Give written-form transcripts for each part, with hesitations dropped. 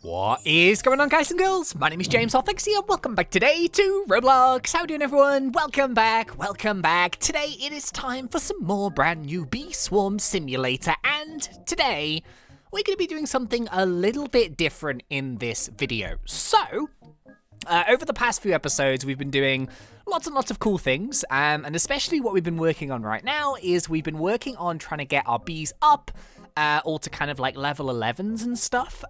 What is going on, guys and girls? My name is James ThnxCya. Welcome back today to Roblox. How you doing, everyone? Welcome back. Welcome back. Today it is time for some more brand new Bee Swarm Simulator, and today we're going to be doing something a little bit different in this video. So, over the past few episodes, we've been doing lots and lots of cool things, and especially what we've been working on right now is we've been working on trying to get our bees up all to kind of like level 11s and stuff.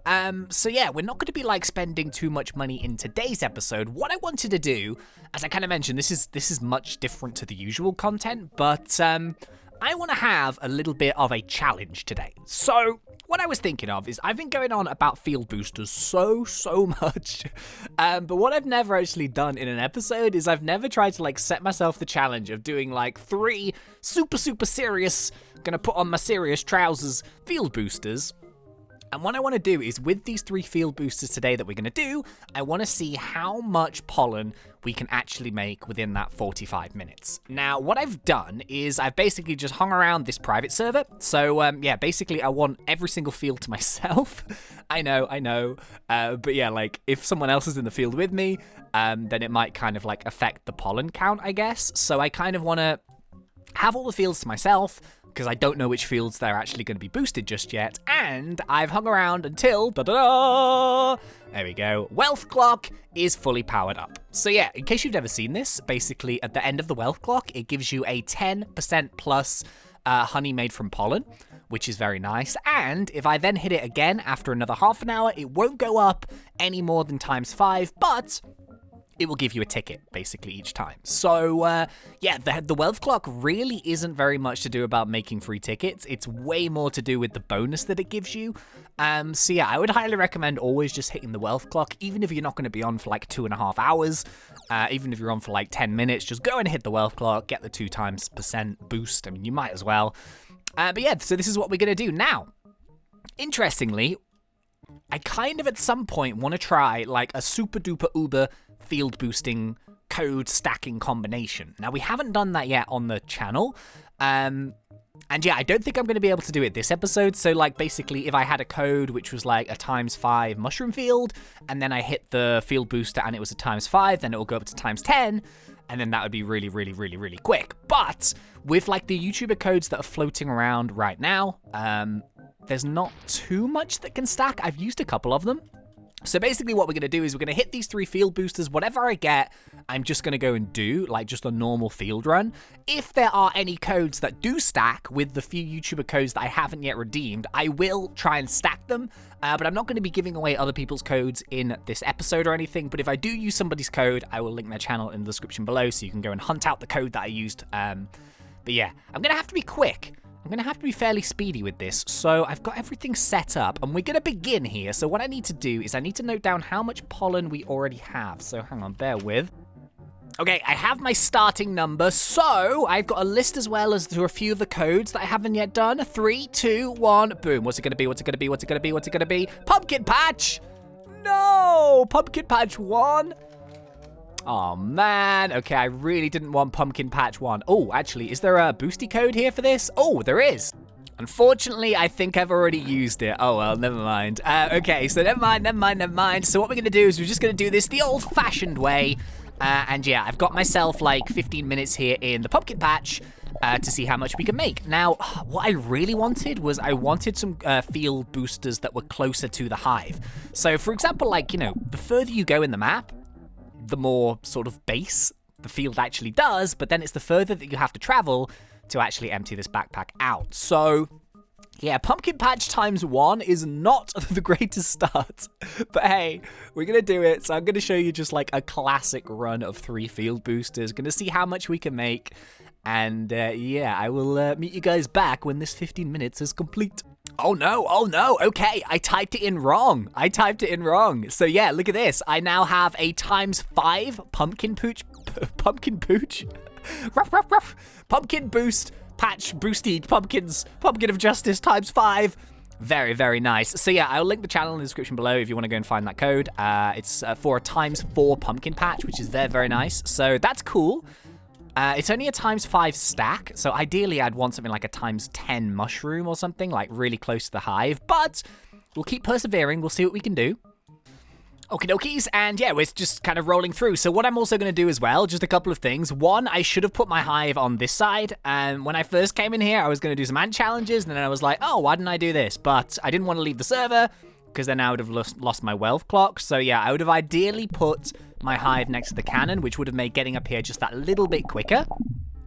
So yeah, we're not going to be like spending too much money in today's episode. What I wanted to do, as I kind of mentioned, this is much different to the usual content, but I want to have a little bit of a challenge today. So what I was thinking of is I've been going on about field boosters so much, but what I've never actually done in an episode is I've never tried to like set myself the challenge of doing like 3 super serious, gonna put on my serious trousers field boosters. And what I want to do is with these 3 field boosters today that we're going to do, I want to see how much pollen we can actually make within that 45 minutes. Now, what I've done is I've basically just hung around this private server. So, yeah, basically I want every single field to myself. I know. But yeah, like if someone else is in the field with me, then it might kind of like affect the pollen count, I guess. So I kind of want to have all the fields to myself, because I don't know which fields they're actually going to be boosted just yet, and I've hung around until, there we go, wealth clock is fully powered up. So yeah, in case you've never seen this, basically at the end of the wealth clock, it gives you a 10% plus honey made from pollen, which is very nice, and if I then hit it again after another half an hour, it won't go up any more than ×5, but it will give you a ticket, basically, each time. So, yeah, the wealth clock really isn't very much to do about making free tickets. It's way more to do with the bonus that it gives you. So, yeah, I would highly recommend always just hitting the wealth clock, even if you're not going to be on for like 2.5 hours. Even if you're on for like 10 minutes, just go and hit the wealth clock, get the 2% boost. I mean, you might as well. But yeah, so this is what we're going to do. Now, interestingly, I kind of at some point want to try like a super duper uber field boosting code stacking combination. Now, we haven't done that yet on the channel. And yeah, I don't think I'm going to be able to do it this episode. So like basically if I had a code which was like a ×5 mushroom field, and then I hit the field booster and it was a ×5, then it will go up to ×10. And then that would be really quick. But with like the YouTuber codes that are floating around right now, there's not too much that can stack. I've used a couple of them. So basically what we're going to do is we're going to hit these 3 field boosters. Whatever I get, I'm just going to go and do like just a normal field run. If there are any codes that do stack with the few YouTuber codes that I haven't yet redeemed, I will try and stack them. But I'm not going to be giving away other people's codes in this episode or anything. But if I do use somebody's code, I will link their channel in the description below so you can go and hunt out the code that I used. But yeah, I'm going to have to be quick. I'm going to have to be fairly speedy with this, so I've got everything set up, and we're going to begin here. So what I need to do is I need to note down how much pollen we already have. So hang on, bear with. Okay, I have my starting number, so I've got a list as well as to a few of the codes that I haven't yet done. 3, 2, 1, boom. What's it going to be? What's it going to be? What's it going to be? What's it going to be? Pumpkin patch! No! Pumpkin patch 1. Oh, man. Okay, I really didn't want Pumpkin Patch 1. Oh, actually, is there a boosty code here for this? Oh, there is. Unfortunately, I think I've already used it. Oh, well, never mind. Okay, so never mind. So what we're going to do is we're just going to do this the old-fashioned way. And yeah, I've got myself like 15 minutes here in the Pumpkin Patch to see how much we can make. Now, what I really wanted was I wanted some field boosters that were closer to the hive. So, for example, like, you know, the further you go in the map, the more sort of base the field actually does, but then it's the further that you have to travel to actually empty this backpack out. So yeah, Pumpkin Patch ×1 is not the greatest start, but hey, we're gonna do it. So I'm gonna show you just like a classic run of 3 field boosters, gonna see how much we can make, and yeah, I will meet you guys back when this 15 minutes is complete. Oh no, okay, I typed it in wrong. So yeah, look at this. I now have a ×5 pumpkin pooch, ruff, pumpkin boost, patch, boosty, pumpkin of justice ×5. Very nice. So yeah, I'll link the channel in the description below if you want to go and find that code. It's for a ×4 pumpkin patch, which is very nice. So that's cool. It's only a ×5 stack, so ideally I'd want something like a ×10 mushroom or something, like really close to the hive, but we'll keep persevering, we'll see what we can do. Okie dokies, and yeah, we're just kind of rolling through. So what I'm also going to do as well, just a couple of things. One, I should have put my hive on this side. And when I first came in here, I was going to do some ant challenges, and then I was like, oh, why didn't I do this? But I didn't want to leave the server, because then I would have lost my wealth clock. So yeah, I would have ideally put my hive next to the cannon, which would have made getting up here just that little bit quicker.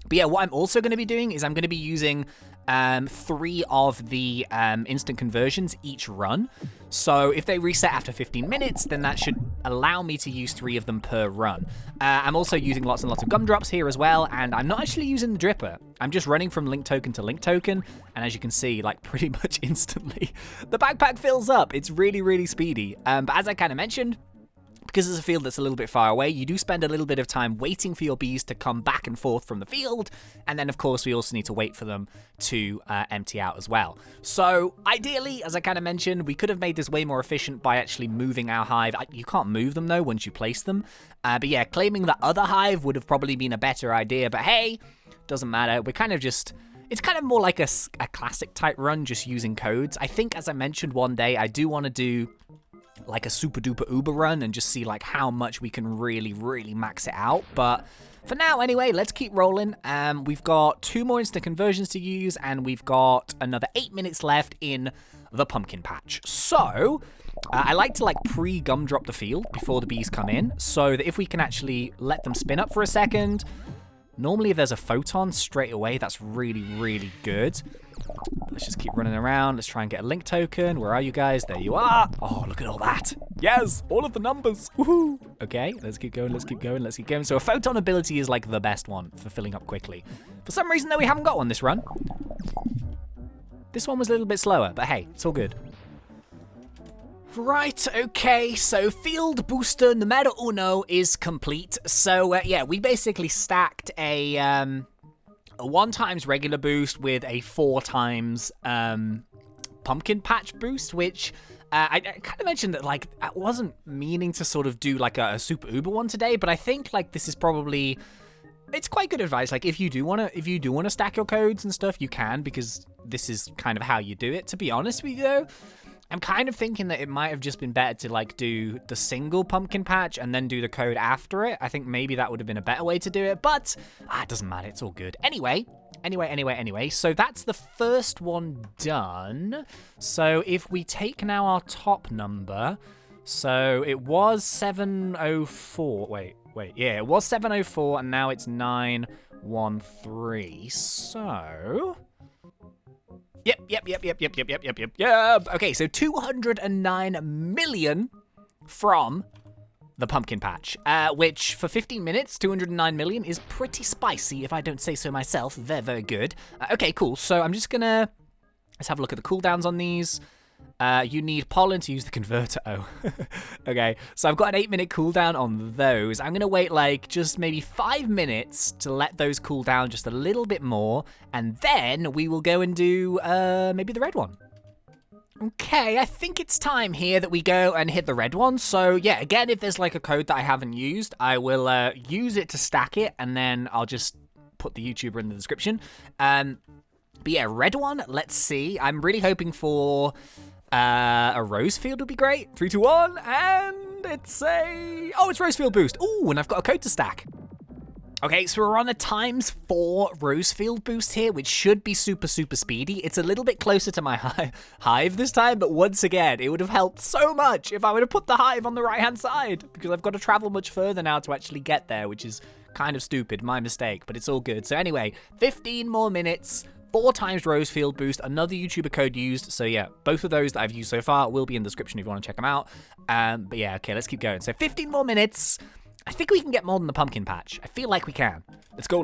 But yeah, what I'm also going to be doing is I'm going to be using 3 of the instant conversions each run. So if they reset after 15 minutes, then that should allow me to use 3 of them per run. I'm also using lots and lots of gumdrops here as well, and I'm not actually using the dripper. I'm just running from link token to link token, and as you can see, like pretty much instantly, the backpack fills up. It's really, really speedy. But as I kind of mentioned, because it's a field that's a little bit far away, you do spend a little bit of time waiting for your bees to come back and forth from the field. And then, of course, we also need to wait for them to empty out as well. So, ideally, as I kind of mentioned, we could have made this way more efficient by actually moving our hive. You can't move them, though, once you place them. But yeah, claiming the other hive would have probably been a better idea. But hey, doesn't matter. We're kind of just... It's kind of more like a classic type run, just using codes. I think, as I mentioned one day, I do want to do like a super duper uber run and just see like how much we can really max it out. But for now anyway, let's keep rolling. We've got 2 more instant conversions to use, and we've got another 8 minutes left in the pumpkin patch. So I like to like pre-gumdrop the field before the bees come in, so that if we can actually let them spin up for a second. Normally if there's a photon straight away, that's really good. Let's just keep running around. Let's try and get a link token. Where are you guys? There you are. Oh, look at all that. Yes, all of the numbers. Woohoo. Okay, let's keep going, let's keep going, let's keep going. So a photon ability is like the best one for filling up quickly. For some reason, though, we haven't got one this run. This one was a little bit slower, but hey, it's all good. Right, okay, so field booster numero 1 is complete. So, yeah, we basically stacked a 1 times regular boost with a 4 times pumpkin patch boost, which I kind of mentioned that, like, I wasn't meaning to sort of do, like, a super uber one today, but I think, like, this is probably... It's quite good advice. Like, if you do want to stack your codes and stuff, you can, because this is kind of how you do it. To be honest with you, though, I'm kind of thinking that it might have just been better to, like, do the single pumpkin patch and then do the code after it. I think maybe that would have been a better way to do it, but it doesn't matter. It's all good. Anyway, so that's the first one done. So if we take now our top number, so it was 704. Wait. Yeah, it was 704, and now it's 913. So... Yep. Okay, so 209 million from the pumpkin patch, which for 15 minutes, 209 million is pretty spicy, if I don't say so myself. Very good. Okay, cool. So I'm just gonna... Let's have a look at the cooldowns on these. You need pollen to use the converter. Oh, okay. So I've got an 8-minute cooldown on those. I'm going to wait like just maybe 5 minutes to let those cool down just a little bit more. And then we will go and do maybe the red one. Okay, I think it's time here that we go and hit the red one. So yeah, again, if there's like a code that I haven't used, I will use it to stack it. And then I'll just put the YouTuber in the description. But yeah, red one, let's see. I'm really hoping for... a rose field would be great. 3, 2, 1, and it's a... Oh, it's rose field boost. Ooh, and I've got a code to stack. Okay, so we're on a ×4 rose field boost here, which should be super speedy. It's a little bit closer to my hive this time, but once again, it would have helped so much if I would have put the hive on the right-hand side, because I've got to travel much further now to actually get there, which is kind of stupid, my mistake, but it's all good. So anyway, 15 more minutes... 4 times rose field boost, another YouTuber code used. So yeah, both of those that I've used so far will be in the description if you want to check them out. But yeah, okay, let's keep going. So 15 more minutes. I think we can get more than the pumpkin patch. I feel like we can. Let's go.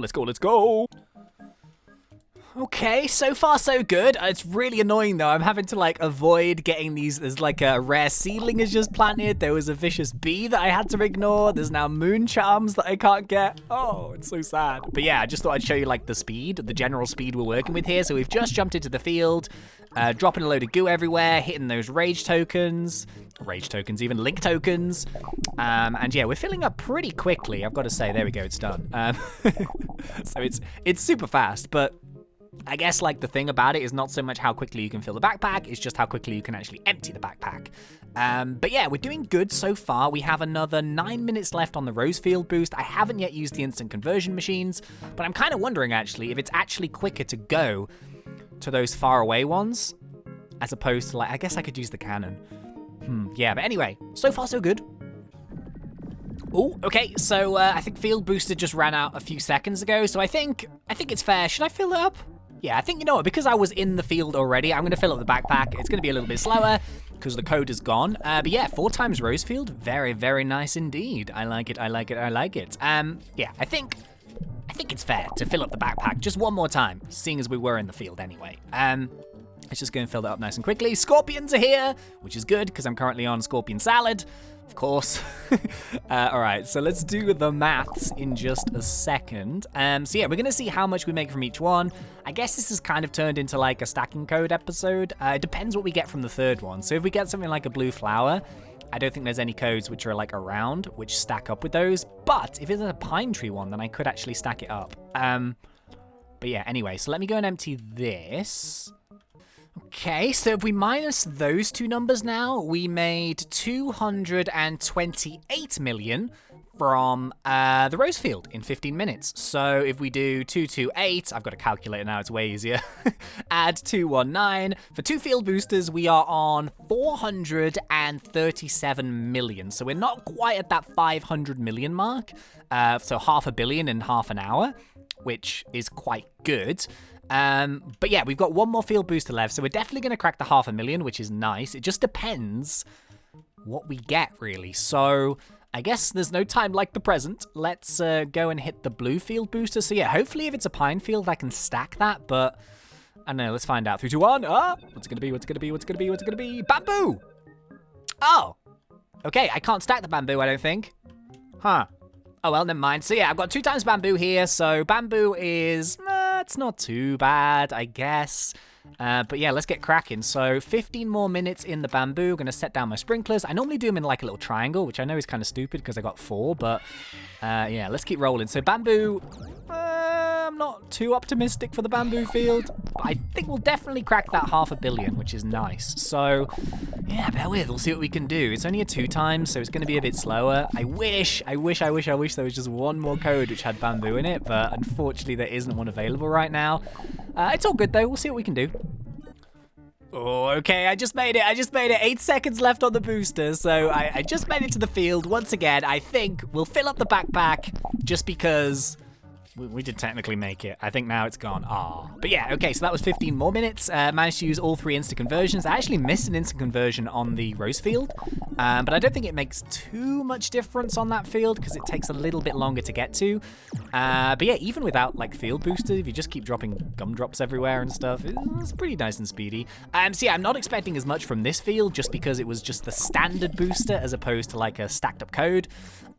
Okay, so far so good. It's really annoying though. I'm having to like avoid getting these. There's like a rare seedling is just planted. There was a vicious bee that I had to ignore. There's now moon charms that I can't get. Oh, it's so sad. But yeah, I just thought I'd show you like the speed, the general speed we're working with here. So we've just jumped into the field, dropping a load of goo everywhere, hitting those rage tokens, even link tokens. And yeah, we're filling up pretty quickly. I've got to say, there we go, it's done. So it's super fast, but I guess, like, the thing about it is not so much how quickly you can fill the backpack, it's just how quickly you can actually empty the backpack. But yeah, we're doing good so far. We have another 9 minutes left on the rose field boost. I haven't yet used the instant conversion machines, but I'm kind of wondering, actually, if it's actually quicker to go to those far away ones, as opposed to, like, I guess I could use the cannon. Yeah, but anyway, so far so good. Oh, okay, so I think field booster just ran out a few seconds ago, so I think it's fair. Should I fill it up? Yeah, I think, you know what, because I was in the field already, I'm going to fill up the backpack. It's going to be a little bit slower because the code is gone. But yeah, 4 times rose field, very, very nice indeed. I like it, I like it, I like it. Yeah, I think it's fair to fill up the backpack just one more time, seeing as we were in the field anyway. Let's just go and fill that up nice and quickly. Scorpions are here, which is good because I'm currently on scorpion salad, of course. All right, so let's do the maths in just a second. So yeah, we're gonna see how much we make from each one. I guess this has kind of turned into like a stacking code episode. It depends what we get from the third one. So if we get something like a blue flower, I don't think there's any codes which are like around which stack up with those. But if it's a pine tree one, then I could actually stack it up. But yeah, anyway, so let me go and empty this. Okay, so if we minus those two numbers now, we made 228 million from the rose field in 15 minutes. So if we do 228, I've got a calculator now, it's way easier, add 219, for 2 field boosters, we are on 437 million. So we're not quite at that 500 million mark, so $500 million in half an hour, which is quite good. But yeah, we've got one more field booster left, so we're definitely going to crack the $500,000, which is nice. It just depends what we get, really. So I guess there's no time like the present. Let's go and hit the blue field booster. So yeah, hopefully if it's a pine field, I can stack that, but I don't know. Let's find out. 3, 2, 1. What's it going to be? What's it going to be? What's it going to be? What's it going to be? Bamboo! Oh! Okay, I can't stack the bamboo, I don't think. Huh. Oh, well, never mind. So yeah, I've got 2 times bamboo here, so bamboo is... it's not too bad, I guess. But yeah, let's get cracking. So 15 more minutes in the bamboo. Gonna set down my sprinklers. I normally do them in like a little triangle, which I know is kind of stupid because I got 4, but yeah, let's keep rolling. So bamboo, I'm not too optimistic for the bamboo field, but I think we'll definitely crack that $500 million, which is nice. So yeah, bear with, we'll see what we can do. It's only a 2 times, so it's gonna be a bit slower. I wish there was just one more code which had bamboo in it, but unfortunately there isn't one available right now. It's all good though, we'll see what we can do. Oh, okay, I just made it. 8 seconds left on the booster, so I just made it to the field. Once again, I think we'll fill up the backpack just because we did technically make it. I think now it's gone. But yeah, okay, so that was 15 more minutes. Managed to use all 3 instant conversions. I actually missed an instant conversion on the rose field, but I don't think it makes too much difference on that field because it takes a little bit longer to get to. But yeah, even without like field booster, if you just keep dropping gumdrops everywhere and stuff, it's pretty nice and speedy. So yeah, I'm not expecting as much from this field just because it was just the standard booster as opposed to like a stacked up code.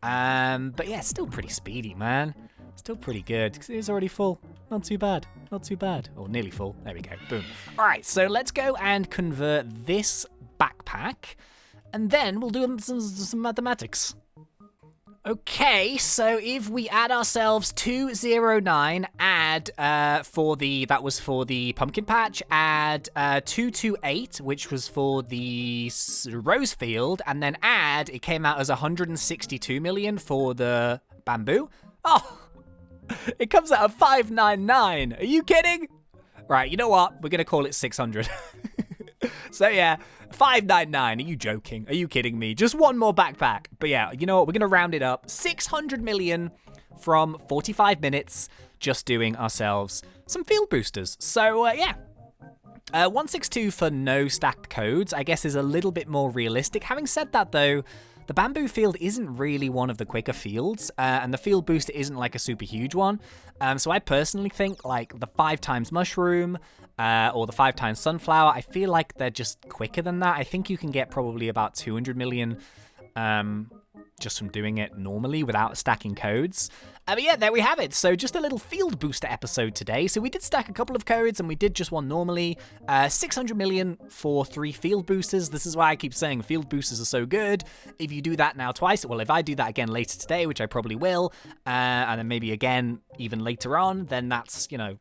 But yeah, still pretty speedy, man. Still pretty good, because it is already full. Not too bad, not too bad. Or nearly full. There we go, boom. All right, so let's go and convert this backpack, and then we'll do some mathematics. Okay, so if we add ourselves 209, add that was for the pumpkin patch, add 228, which was for the rose field, and then add, it came out as 162 million for the bamboo. Oh! It comes out of 599. Are you kidding? Right, you know what? We're going to call it 600. So yeah, 599. Are you joking? Are you kidding me? Just one more backpack. But yeah, you know what? We're going to round it up. 600 million from 45 minutes just doing ourselves some field boosters. So yeah. 162 for no stacked codes, I guess, is a little bit more realistic. Having said that, though, the bamboo field isn't really one of the quicker fields, and the field booster isn't like a super huge one. So I personally think like the 5 times mushroom or the 5 times sunflower, I feel like they're just quicker than that. I think you can get probably about 200 million just from doing it normally without stacking codes. But yeah, there we have it. So just a little field booster episode today. So we did stack a couple of codes and we did just one normally. 600 million for 3 field boosters. This is why I keep saying field boosters are so good. If you do that now twice, well, if I do that again later today, which I probably will, and then maybe again even later on, then that's, you know,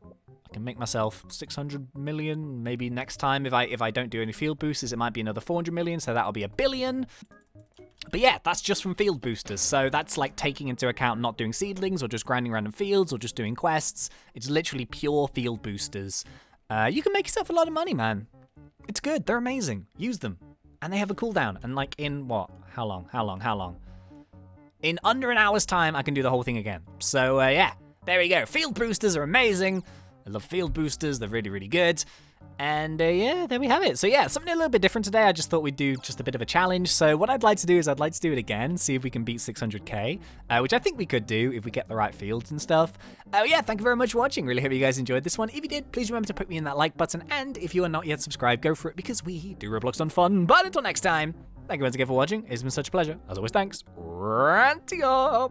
I can make myself 600 million. Maybe next time, if I don't do any field boosters, it might be another 400 million, so that'll be 1 billion. But yeah, that's just from field boosters, so that's like taking into account not doing seedlings or just grinding random fields or just doing quests. It's literally pure field boosters. You can make yourself a lot of money, man. It's good. They're amazing. Use them. And they have a cooldown. And like in what? How long? In under an hour's time, I can do the whole thing again. So yeah, there we go. Field boosters are amazing. I love field boosters. They're really, really good. And yeah, there we have it. So yeah, something a little bit different today. I just thought we'd do just a bit of a challenge. So what I'd like to do is I'd like to do it again, see if we can beat 600k, which I think we could do if we get the right fields and stuff. Yeah, thank you very much for watching. Really hope you guys enjoyed this one. If you did, please remember to put me in that like button. And if you are not yet subscribed, go for it because we do Roblox on fun. But until next time, thank you once again for watching. It's been such a pleasure. As always, thanks. Ranty up.